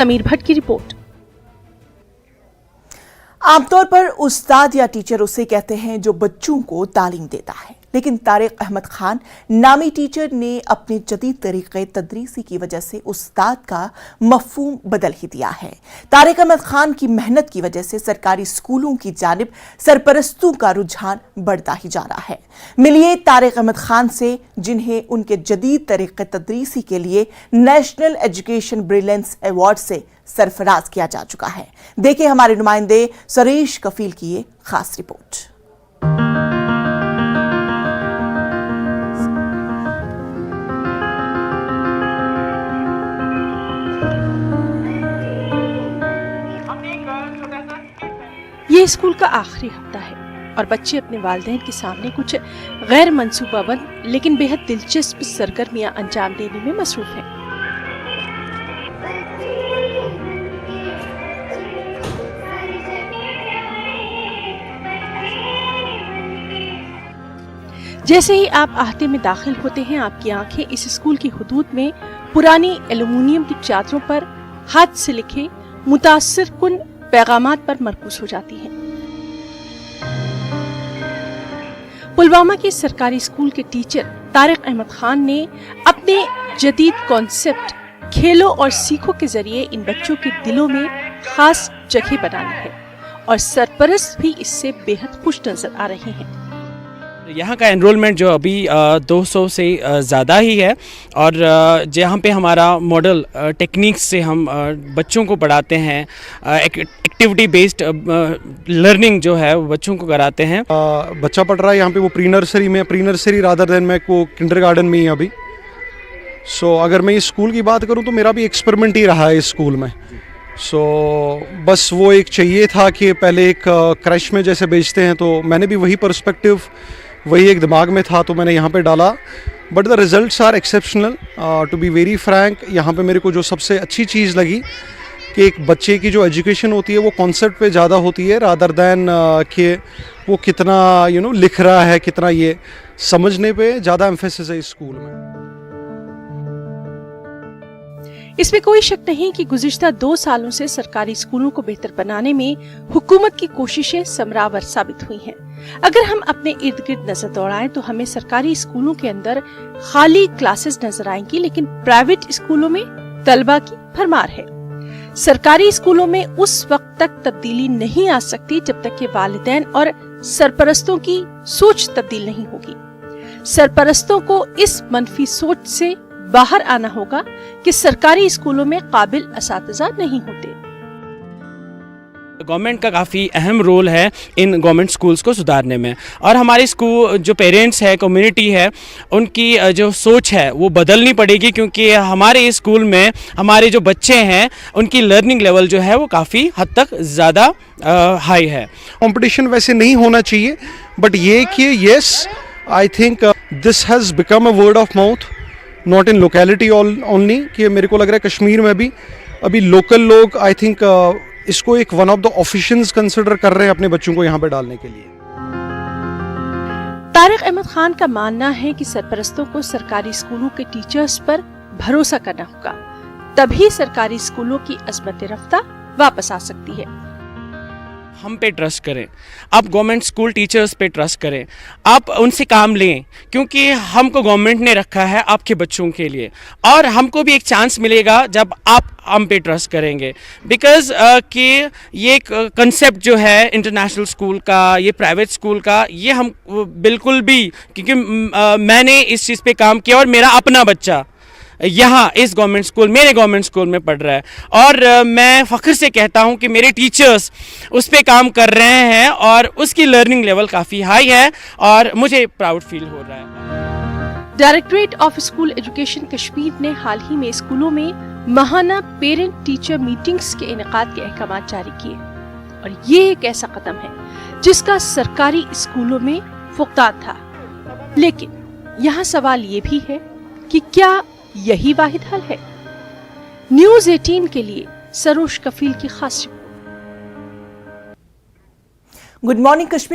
समीर भट्ट की रिपोर्ट। आमतौर पर उस्ताद या टीचर उसे कहते हैं जो बच्चों को तालीम देता है, लेकिन तारिक अहमद खान नामी टीचर ने अपने जदीद तरीक़े तदरीसी की वजह से उस्ताद का मफ़हूम बदल ही दिया है। तारिक अहमद खान की मेहनत की वजह से सरकारी स्कूलों की जानिब सरपरस्तों का रुझान बढ़ता ही जा रहा है। मिलिए तारिक अहमद खान से, जिन्हें उनके जदीद तरीक़े तदरीसी के लिए नेशनल एजुकेशन ब्रिलियंस अवार्ड से सरफराज किया जा चुका है। देखिए हमारे नुमाइंदे सरेश कफील की ये खास रिपोर्ट। ये स्कूल का आखिरी हफ्ता है और बच्चे अपने वालिदैन के सामने कुछ गैर मंसूबाबंद लेकिन बेहद दिलचस्प सरगर्मियां अंजाम देने में मसरूफ हैं। जैसे ही आप आहते में दाखिल होते हैं, आपकी आंखें इस स्कूल की हुदूद में पुरानी एल्युमिनियम की चादरों पर हाथ से लिखे मुतासिर कुन पैगामात पर मरकूज हो जाती हैं। पुलवामा के सरकारी स्कूल के टीचर तारिक अहमद खान ने अपने जदीद कॉन्सेप्ट खेलो और सीखो के जरिए इन बच्चों के दिलों में खास जगह बनानी है और सरपरस्त भी इससे बेहद खुश नजर आ रहे हैं। यहाँ का एनरोलमेंट जो अभी 200 से ज़्यादा ही है और जहाँ पे हमारा मॉडल टेक्निक्स से हम बच्चों को पढ़ाते हैं, एक्टिविटी बेस्ड लर्निंग जो है वो बच्चों को कराते हैं। बच्चा पढ़ रहा है यहाँ पे, वो प्री नर्सरी में, प्री नर्सरी रादर देन मैं वो किंडरगार्टन में ही अभी। सो अगर मैं इस स्कूल की बात करूँ तो मेरा भी एक्सपेरिमेंट ही रहा है इस स्कूल में। सो बस वो एक चाहिए था कि पहले एक क्रैश में जैसे बेचते हैं, तो मैंने भी वही पर्सपेक्टिव, वही एक दिमाग में था तो मैंने यहाँ पे डाला। But the results are exceptional. To be very frank, यहाँ पे मेरे को जो सबसे अच्छी चीज़ लगी कि एक बच्चे की जो एजुकेशन होती है वो कॉन्सेप्ट पे ज़्यादा होती है रादर दैन कि वो कितना लिख रहा है, कितना ये समझने पे ज़्यादा एम्फेसिस है इस स्कूल में। इसमें कोई शक नहीं कि गुज़िश्ता 2 सालों से सरकारी स्कूलों को बेहतर बनाने में हुकूमत की कोशिशें समरावर साबित हुई हैं। अगर हम अपने इर्द गिर्द नजर दौड़ाएं तो हमें सरकारी स्कूलों के अंदर खाली क्लासेस नजर आएंगी, लेकिन प्राइवेट स्कूलों में तलबा की भरमार है। सरकारी स्कूलों में उस वक्त तक तब्दीली नहीं आ सकती जब तक कि वालिदैन और सरपरस्तों की सोच तब्दील नहीं होगी। सरपरस्तों को इस मनफी सोच से बाहर आना होगा कि सरकारी स्कूलों में काबिल असातिज़ा नहीं होते। गवर्नमेंट का काफ़ी अहम रोल है इन गवर्नमेंट स्कूल्स को सुधारने में, और हमारे स्कूल जो पेरेंट्स है, कम्युनिटी है, उनकी जो सोच है वो बदलनी पड़ेगी, क्योंकि हमारे स्कूल में हमारे जो बच्चे हैं उनकी लर्निंग लेवल जो है वो काफ़ी हद तक ज़्यादा हाई है। कंपटीशन वैसे नहीं होना चाहिए, बट ये कि yes I think this has become a word of mouth, not in locality only, कि मेरे को लग रहा है कश्मीर में भी अभी लोकल लोग आई थिंक इसको एक one of the officials consider कर रहे हैं अपने बच्चों को यहाँ पे डालने के लिए। तारिक अहमद खान का मानना है कि सरपरस्तों को सरकारी स्कूलों के टीचर्स पर भरोसा करना होगा, तभी सरकारी स्कूलों की अज़मत रफ्ता वापस आ सकती है। हम पे ट्रस्ट करें, आप गवर्नमेंट स्कूल टीचर्स पे ट्रस्ट करें, आप उनसे काम लें, क्योंकि हमको गवर्नमेंट ने रखा है आपके बच्चों के लिए, और हमको भी एक चांस मिलेगा जब आप हम पे ट्रस्ट करेंगे। बिकॉज कि ये कंसेप्ट जो है इंटरनेशनल स्कूल का, ये प्राइवेट स्कूल का, ये हम बिल्कुल भी, क्योंकि मैंने इस चीज़ पे काम किया और मेरा अपना बच्चा यहाँ इस गवर्नमेंट स्कूल, मेरे गवर्नमेंट स्कूल में पढ़ रहा है, और मैं फ़ख्र से कहता हूँ कि मेरे टीचर्स उस पे काम कर रहे हैं और उसकी लर्निंग लेवल काफ़ी हाई है और मुझे प्राउड फील हो रहा है। Directorate of school education Kashmir ने हाल ही में स्कूलों में माहाना पेरेंट टीचर मीटिंग्स के इनेकाद के अहकाम जारी किए, और ये एक ऐसा कदम है जिसका सरकारी स्कूलों में फुकदान था। लेकिन यहाँ सवाल ये भी है कि क्या यही वाहिद हल है? न्यूज़ 18 के लिए सरोश कफील की खास रिपोर्ट। Good morning Kashmir.